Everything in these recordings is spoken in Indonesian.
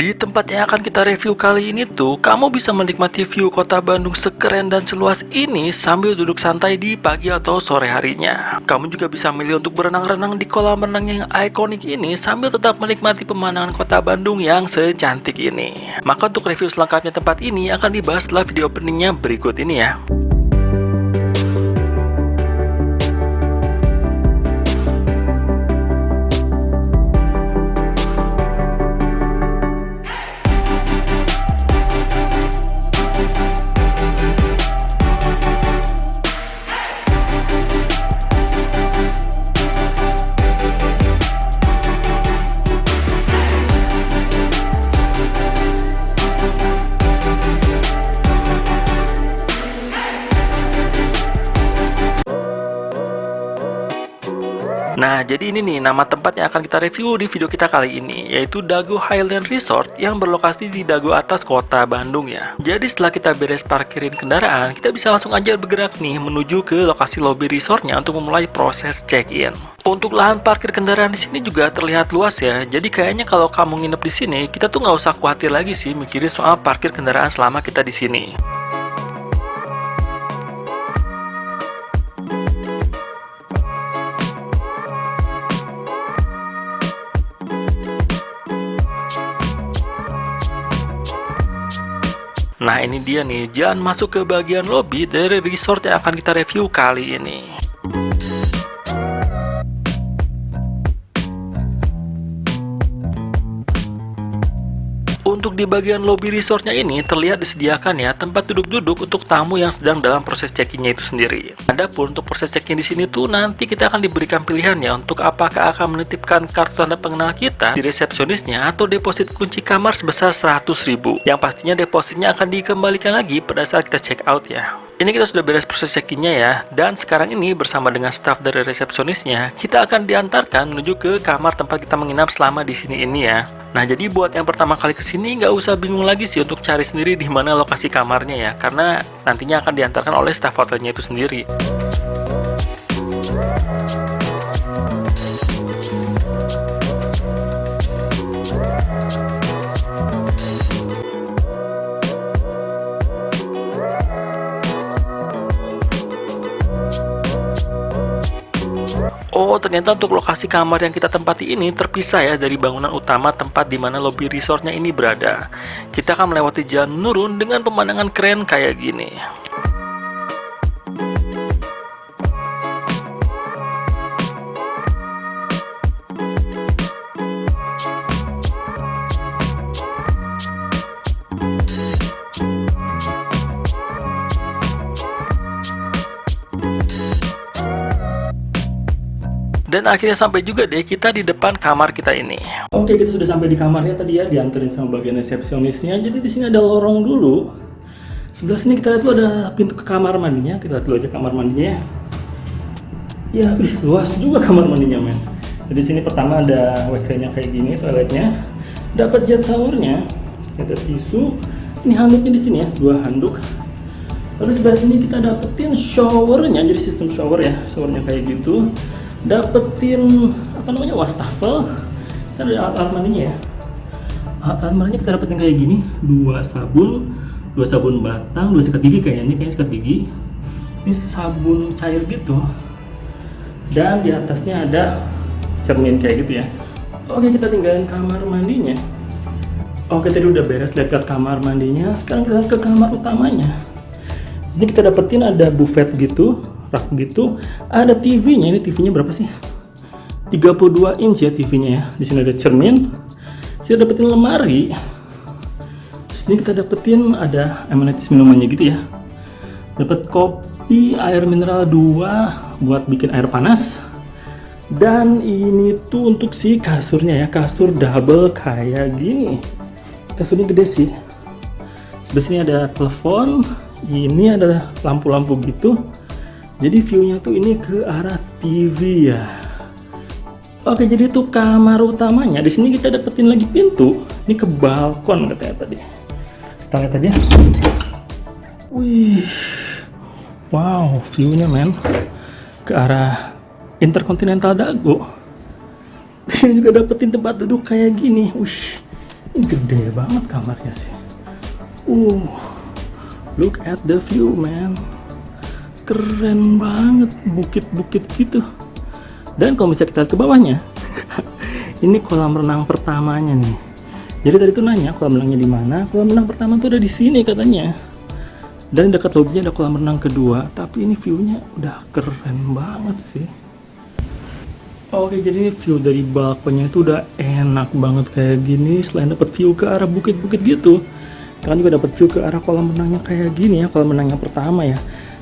Di tempat yang akan kita review kali ini tuh, kamu bisa menikmati view kota Bandung sekeren dan seluas ini sambil duduk santai di pagi atau sore harinya. Kamu juga bisa milih untuk berenang-renang di kolam renang yang ikonik ini sambil tetap menikmati pemandangan kota Bandung yang secantik ini. Maka untuk review selengkapnya tempat ini akan dibahas setelah video openingnya berikut ini ya. Nah, jadi ini nih nama tempat yang akan kita review di video kita kali ini, yaitu Dago Highland Resort yang berlokasi di Dago atas kota Bandung ya. Jadi setelah kita beres parkirin kendaraan, kita bisa langsung aja bergerak nih menuju ke lokasi lobby resortnya untuk memulai proses check-in. Untuk lahan parkir kendaraan di sini juga terlihat luas ya. Jadi kayaknya kalau kamu nginep di sini, kita tuh nggak usah khawatir lagi sih mikirin soal parkir kendaraan selama kita di sini. Nah ini dia nih, jalan masuk ke bagian lobby dari resort yang akan kita review kali ini. Untuk di bagian lobby resortnya ini terlihat disediakan ya tempat duduk-duduk untuk tamu yang sedang dalam proses check-in-nya itu sendiri. Adapun untuk proses check-in di sini tuh nanti kita akan diberikan pilihan ya untuk apakah akan menitipkan kartu tanda pengenal kita di resepsionisnya atau deposit kunci kamar sebesar 100.000. Yang pastinya depositnya akan dikembalikan lagi pada saat kita check out ya. Ini kita sudah beres proses check-in-nya ya, dan sekarang ini bersama dengan staf dari resepsionisnya, kita akan diantarkan menuju ke kamar tempat kita menginap selama di sini ini ya. Nah, jadi buat yang pertama kali kesini nggak usah bingung lagi sih untuk cari sendiri di mana lokasi kamarnya ya, karena nantinya akan diantarkan oleh staf hotelnya itu sendiri. Oh, ternyata untuk lokasi kamar yang kita tempati ini terpisah ya dari bangunan utama tempat di mana lobby resortnya ini berada. Kita akan melewati jalan menurun dengan pemandangan keren kayak gini. Dan akhirnya sampai juga deh kita di depan kamar kita ini. Oke, kita sudah sampai di kamarnya tadi ya, dianterin sama bagian resepsionisnya. Jadi di sini ada lorong dulu. Sebelah sini kita lihat tuh ada pintu ke kamar mandinya. Kita lihat dulu aja kamar mandinya. Ya, luas juga kamar mandinya, men. Jadi sini pertama ada WC-nya kayak gini, toiletnya. Dapat jet showernya. Ada tisu. Ini handuknya di sini ya, 2 handuk. Lalu sebelah sini kita dapetin showernya, jadi sistem shower ya, showernya kayak gitu. Dapetin apa namanya, wastafel. Saya ada alat mandinya ya. Alat mandinya kita dapetin kayak gini, 2 sabun batang, 2 sikat gigi kayaknya sikat gigi. Ini sabun cair gitu. Dan di atasnya ada cermin kayak gitu ya. Oke, kita tinggalin kamar mandinya. Oke, tadi udah beres lihat kamar mandinya. Sekarang kita ke kamar utamanya. Jadi kita dapetin ada buffet gitu, rak gitu, ada TV-nya. Ini TV-nya berapa sih? 32 inch ya TV-nya ya. Di sini ada cermin. Kita dapetin lemari. Di sini kita dapetin ada amenities minumannya gitu ya. Dapat kopi, air mineral 2 buat bikin air panas. Dan ini tuh untuk si kasurnya ya, kasur double kayak gini. Kasurnya gede sih. Sebelah sini ada telepon. Ini ada lampu-lampu gitu. Jadi view-nya tuh ini ke arah TV ya. Oke, jadi itu kamar utamanya. Di sini kita dapetin lagi pintu. Ini ke balkon katanya tadi. Kita lihat aja. Wih, wow, view-nya men ke arah Intercontinental Dago. Di sini juga dapetin tempat duduk kayak gini. Wih, Gede banget kamarnya sih. Look at the view, man. Keren banget, bukit-bukit gitu. Dan kalau bisa kita lihat ke bawahnya, ini kolam renang pertamanya nih. Jadi tadi tuh nanya kolam renangnya di mana? Kolam renang pertama tuh ada di sini katanya. Dan dekat lobbynya ada kolam renang kedua, tapi ini view-nya udah keren banget sih. Oke, jadi ini view dari balkonnya itu udah enak banget kayak gini. Selain dapat view ke arah bukit-bukit gitu, kita juga dapat view ke arah kolam renangnya kayak gini ya, kolam renang yang pertama ya.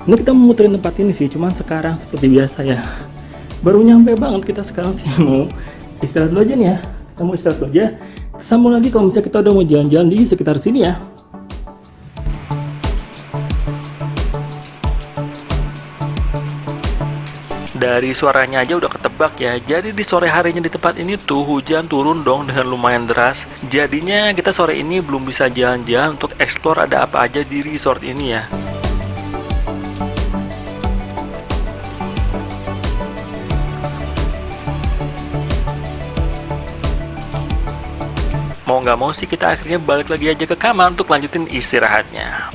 Ini kita mau muterin tempat ini sih, cuman sekarang seperti biasa ya. Baru nyampe banget kita sekarang sih, mau istirahat dulu aja nih ya. Kita mau istirahat dulu aja. Kita sambung lagi kalau misalnya kita udah mau jalan-jalan di sekitar sini ya. Dari suaranya aja udah ketebak ya. Jadi di sore harinya di tempat ini tuh hujan turun dong dengan lumayan deras. Jadinya kita sore ini belum bisa jalan-jalan untuk explore ada apa aja di resort ini ya. Mau nggak mau sih kita akhirnya balik lagi aja ke kamar untuk lanjutin istirahatnya.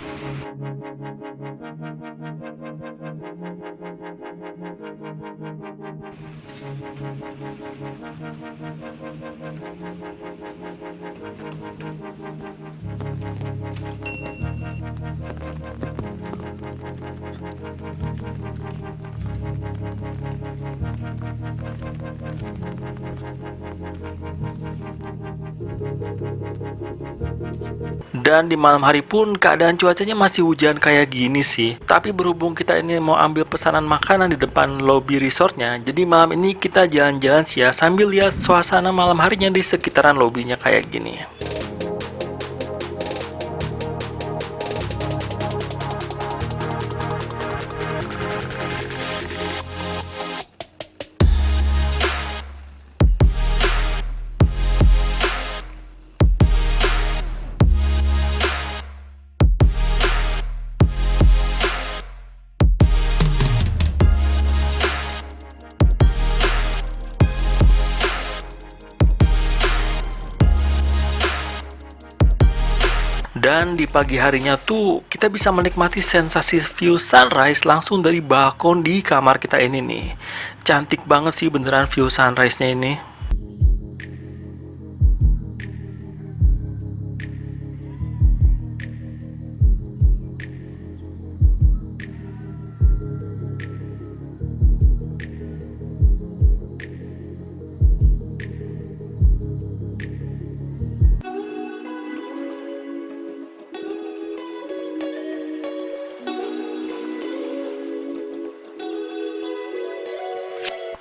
Dan di malam hari pun keadaan cuacanya masih hujan kayak gini sih. Tapi berhubung kita ini mau ambil pesanan makanan di depan lobby resortnya, jadi malam ini kita jalan-jalan sih ya sambil lihat suasana malam harinya di sekitaran lobbynya kayak gini. Dan di pagi harinya tuh kita bisa menikmati sensasi view sunrise langsung dari balkon di kamar kita ini nih. Cantik banget sih beneran view sunrise-nya ini.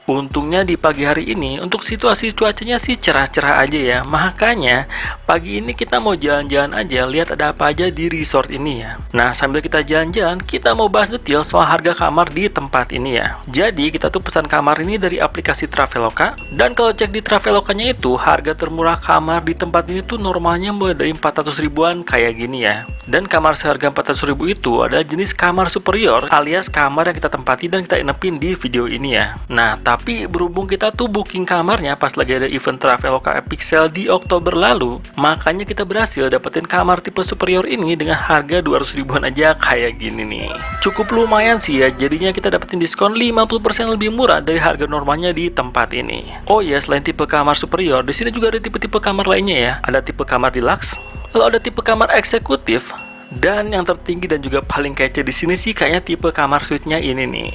Untungnya di pagi hari ini untuk situasi cuacanya sih cerah-cerah aja ya. Makanya pagi ini kita mau jalan-jalan aja, lihat ada apa aja di resort ini ya. Nah, sambil kita jalan-jalan, kita mau bahas detail soal harga kamar di tempat ini ya. Jadi kita tuh pesan kamar ini dari aplikasi Traveloka. Dan kalau cek di Travelokanya itu harga termurah kamar di tempat ini tuh normalnya mulai dari 400 ribuan kayak gini ya. Dan kamar seharga 400 ribu itu adalah jenis kamar superior alias kamar yang kita tempati dan kita inepin di video ini ya. Nah, tapi berhubung kita tuh booking kamarnya pas lagi ada event Traveloka Epic Sale di Oktober lalu, makanya kita berhasil dapetin kamar tipe superior ini dengan harga 200 ribuan aja kayak gini nih. Cukup lumayan sih ya, jadinya kita dapetin diskon 50% lebih murah dari harga normalnya di tempat ini. Oh ya, selain tipe kamar superior, di sini juga ada tipe-tipe kamar lainnya ya. Ada tipe kamar deluxe, lalu ada tipe kamar eksekutif, dan yang tertinggi dan juga paling kece di sini sih kayaknya tipe kamar suite-nya ini nih.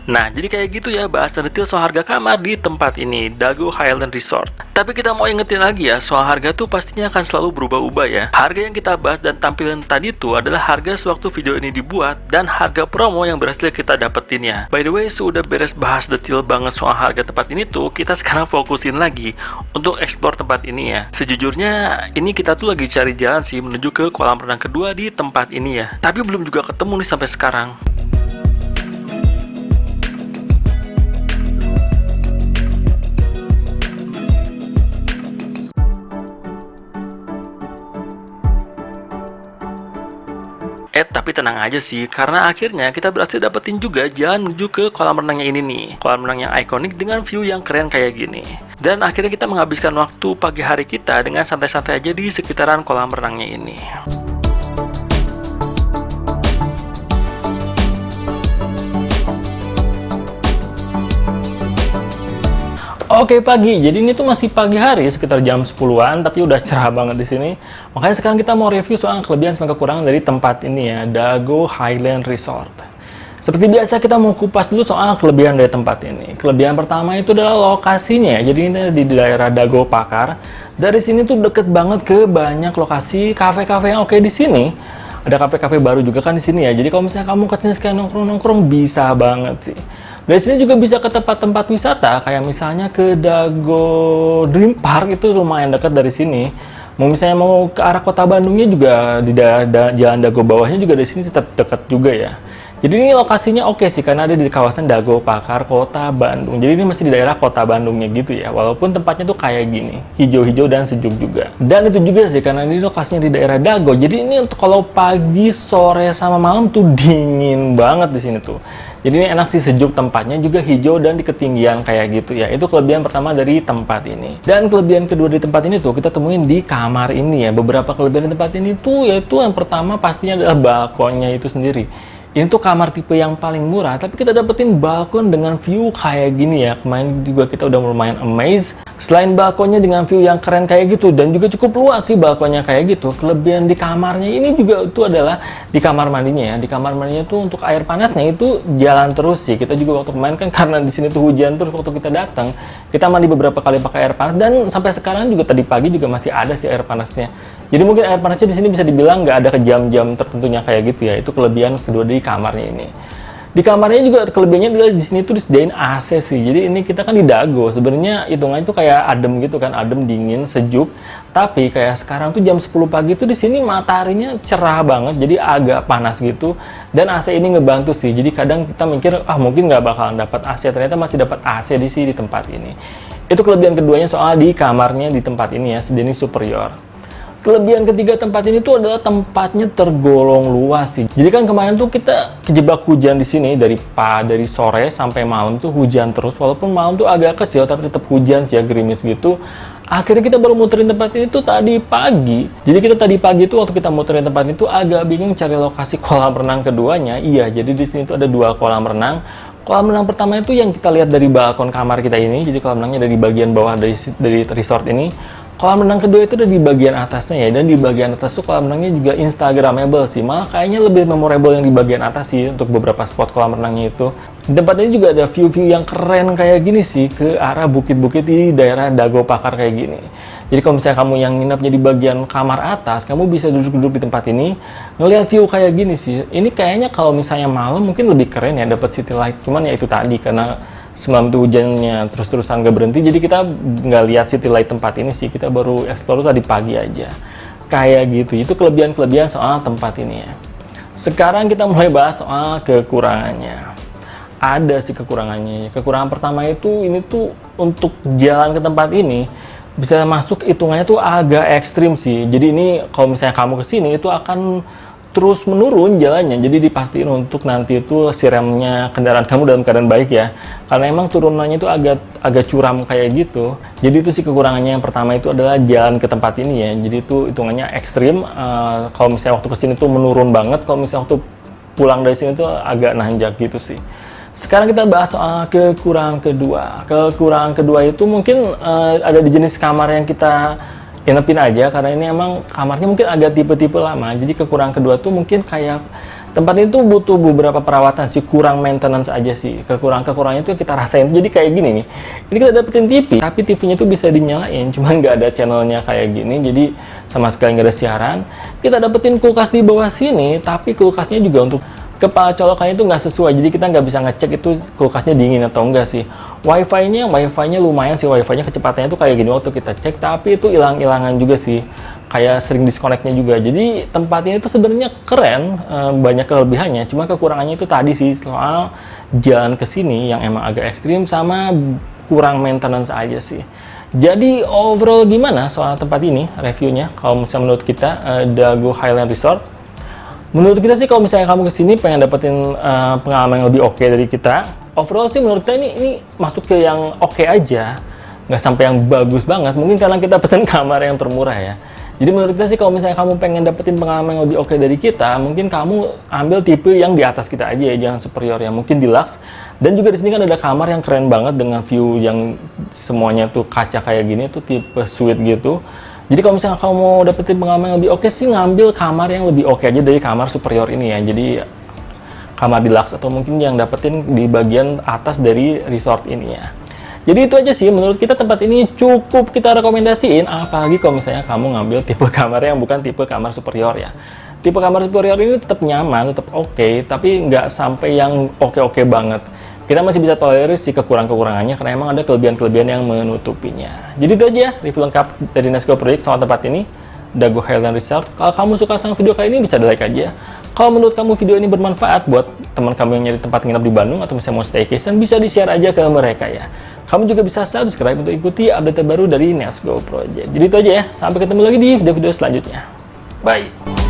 Nah, jadi kayak gitu ya bahasan detail soal harga kamar di tempat ini, Dago Highland Resort. Tapi kita mau ingetin lagi ya, soal harga tuh pastinya akan selalu berubah-ubah ya. Harga yang kita bahas dan tampilin tadi tuh adalah harga sewaktu video ini dibuat dan harga promo yang berhasil kita dapetin ya. By the way, sudah beres bahas detail banget soal harga tempat ini tuh, kita sekarang fokusin lagi untuk explore tempat ini ya. Sejujurnya, ini kita tuh lagi cari jalan sih menuju ke kolam renang kedua di tempat ini ya. Tapi belum juga ketemu nih sampai sekarang. kaget, tapi tenang aja sih, karena akhirnya kita berhasil dapetin juga jalan menuju ke kolam renangnya ini nih. Kolam renang yang ikonik dengan view yang keren kayak gini. Dan akhirnya kita menghabiskan waktu pagi hari kita dengan santai-santai aja di sekitaran kolam renangnya ini. Oke pagi, jadi ini tuh masih pagi hari sekitar jam 10-an, tapi udah cerah banget di sini. Makanya sekarang kita mau review soal kelebihan sama kekurangan dari tempat ini ya, Dago Highland Resort. Seperti biasa kita mau kupas dulu soal kelebihan dari tempat ini. Kelebihan pertama itu adalah lokasinya. Jadi ini ada di daerah Dago Pakar. Dari sini tuh deket banget ke banyak lokasi kafe-kafe yang oke di sini. Ada kafe-kafe baru juga kan di sini ya. Jadi kalau misalnya kamu kesini sekalian nongkrong-nongkrong bisa banget sih. Dari sini juga bisa ke tempat-tempat wisata, kayak misalnya ke Dago Dream Park, itu lumayan dekat dari sini. Mau misalnya mau ke arah kota Bandungnya juga di jalan Dago bawahnya juga dari sini tetap dekat juga ya. Jadi ini lokasinya oke sih, karena ada di kawasan Dago Pakar, Kota Bandung. Jadi ini masih di daerah Kota Bandungnya gitu ya, walaupun tempatnya tuh kayak gini, hijau-hijau dan sejuk juga. Dan itu juga sih, karena ini lokasinya di daerah Dago. Jadi ini untuk kalau pagi, sore, sama malam tuh dingin banget di sini tuh. Jadi ini enak sih, sejuk tempatnya, juga hijau dan di ketinggian kayak gitu ya. Itu kelebihan pertama dari tempat ini. Dan kelebihan kedua dari tempat ini tuh kita temuin di kamar ini ya. Beberapa kelebihan di tempat ini tuh yaitu yang pertama pastinya adalah balkonnya itu sendiri. Ini tuh kamar tipe yang paling murah, tapi kita dapetin balkon dengan view kayak gini ya. Kemarin juga kita udah lumayan amazed. Selain balkonnya dengan view yang keren kayak gitu, dan juga cukup luas sih balkonnya kayak gitu, kelebihan di kamarnya ini juga itu adalah di kamar mandinya ya. Di kamar mandinya tuh untuk air panasnya itu jalan terus sih. Kita juga waktu kemarin kan karena di sini tuh hujan terus waktu kita datang, kita mandi beberapa kali pakai air panas, dan sampai sekarang juga tadi pagi juga masih ada sih air panasnya. Jadi mungkin air panasnya di sini bisa dibilang nggak ada ke jam-jam tertentunya kayak gitu ya. Itu kelebihan kedua dari kamarnya ini. Di kamarnya juga kelebihannya adalah di sini tuh disediain AC sih. Jadi ini kita kan di Dago. Sebenarnya hitungannya tuh kayak adem gitu kan, adem, dingin, sejuk. Tapi kayak sekarang tuh jam 10 pagi tuh di sini mataharinya cerah banget, jadi agak panas gitu. Dan AC ini ngebantu sih. Jadi kadang kita mikir mungkin nggak bakalan dapat AC, ternyata masih dapat AC di sini di tempat ini. Itu kelebihan keduanya soal di kamarnya di tempat ini ya, sejenis superior. Kelebihan ketiga tempat ini tuh adalah tempatnya tergolong luas sih. Jadi kan kemarin tuh kita kejebak hujan di sini dari sore sampai malam tuh hujan terus. Walaupun malam tuh agak kecil tapi tetap hujan sih ya, gerimis gitu. Akhirnya kita baru muterin tempat ini tuh tadi pagi. Jadi kita tadi pagi tuh waktu kita muterin tempat itu agak bingung cari lokasi kolam renang keduanya. Iya, jadi di sini tuh ada dua kolam renang. Kolam renang pertama itu yang kita lihat dari balkon kamar kita ini. Jadi kolam renangnya dari bagian bawah dari resort ini. Kolam renang kedua itu ada di bagian atasnya ya, dan di bagian atas tuh kolam renangnya juga instagramable sih. Malah kayaknya lebih memorable yang di bagian atas sih untuk beberapa spot kolam renangnya itu. Di tempat ini juga ada view-view yang keren kayak gini sih ke arah bukit-bukit di daerah Dago Pakar kayak gini. Jadi kalau misalnya kamu yang nginepnya di bagian kamar atas, kamu bisa duduk-duduk di tempat ini ngelihat view kayak gini sih. Ini kayaknya kalau misalnya malam mungkin lebih keren ya, dapat city light. Cuman ya itu tadi karena semalam tuh hujannya terus-terusan gak berhenti, jadi kita nggak lihat city light tempat ini sih. Kita baru explore tadi pagi aja kayak gitu. Itu kelebihan-kelebihan soal tempat ini ya. Sekarang kita mulai bahas soal kekurangannya. Ada sih kekurangannya. Kekurangan pertama itu ini tuh untuk jalan ke tempat ini bisa masuk hitungannya tuh agak ekstrim sih. Jadi ini kalau misalnya kamu kesini itu akan terus menurun jalannya, jadi dipastiin untuk nanti itu si remnya kendaraan kamu dalam keadaan baik ya, karena emang turunannya itu agak curam kayak gitu. Jadi itu sih kekurangannya. Yang pertama itu adalah jalan ke tempat ini ya, jadi itu hitungannya ekstrim. Kalau misalnya waktu kesini tuh menurun banget, kalau misalnya waktu pulang dari sini tuh agak nanjak gitu sih. Sekarang kita bahas soal kekurangan kedua. Kekurangan kedua itu mungkin ada di jenis kamar yang kita inepin aja, karena ini emang kamarnya mungkin agak tipe-tipe lama. Jadi kekurangan kedua tuh mungkin kayak tempat ini tuh butuh beberapa perawatan sih, kurang maintenance aja sih. Kekurangannya tuh kita rasain. Jadi kayak gini nih, ini kita dapetin TV, tapi TV-nya tuh bisa dinyalain, cuman nggak ada channelnya kayak gini, jadi sama sekali nggak ada siaran. Kita dapetin kulkas di bawah sini, tapi kulkasnya juga untuk kepala colokannya itu nggak sesuai, jadi kita nggak bisa ngecek itu kulkasnya dingin atau enggak sih. Wifi-nya lumayan sih, wifi-nya kecepatannya tuh kayak gini waktu kita cek, tapi itu hilang-hilangan juga sih, kayak sering disconnect-nya juga. Jadi tempat ini tuh sebenarnya keren, banyak kelebihannya, cuma kekurangannya itu tadi sih, soal jalan ke sini yang emang agak ekstrim sama kurang maintenance aja sih. Jadi overall gimana soal tempat ini reviewnya kalau misalnya menurut kita, Dago Highland Resort? Menurut kita sih kalau misalnya kamu kesini pengen dapetin pengalaman yang lebih oke dari kita, overall sih menurut kita ini masuk ke yang oke aja, nggak sampai yang bagus banget. Mungkin karena kita pesen kamar yang termurah ya. Jadi menurut kita sih kalau misalnya kamu pengen dapetin pengalaman yang lebih oke dari kita, mungkin kamu ambil tipe yang di atas kita aja ya, jangan superior ya, mungkin deluxe. Dan juga di sini kan ada kamar yang keren banget dengan view yang semuanya tuh kaca kayak gini, tuh tipe suite gitu. Jadi kalau misalnya kamu mau dapetin pengalaman yang lebih oke sih, ngambil kamar yang lebih oke aja dari kamar superior ini ya. Jadi kamar deluxe atau mungkin yang dapetin di bagian atas dari resort ini ya. Jadi itu aja sih, menurut kita tempat ini cukup kita rekomendasiin, apalagi kalau misalnya kamu ngambil tipe kamar yang bukan tipe kamar superior ya. Tipe kamar superior ini tetap nyaman, tetap oke, tapi nggak sampai yang oke-oke banget. Kita masih bisa tolerir sih kekurangan-kekurangannya karena emang ada kelebihan-kelebihan yang menutupinya. Jadi itu aja review lengkap dari Nesco Project soal tempat ini, Dago Highland Resort. Kalau kamu suka sama video kali ini bisa di like aja. Kalau menurut kamu video ini bermanfaat buat teman kamu yang nyari tempat nginep di Bandung atau misalnya mau staycation, bisa di-share aja ke mereka ya. Kamu juga bisa subscribe untuk ikuti update terbaru dari Nesco Project. Jadi itu aja ya, sampai ketemu lagi di video-video selanjutnya. Bye!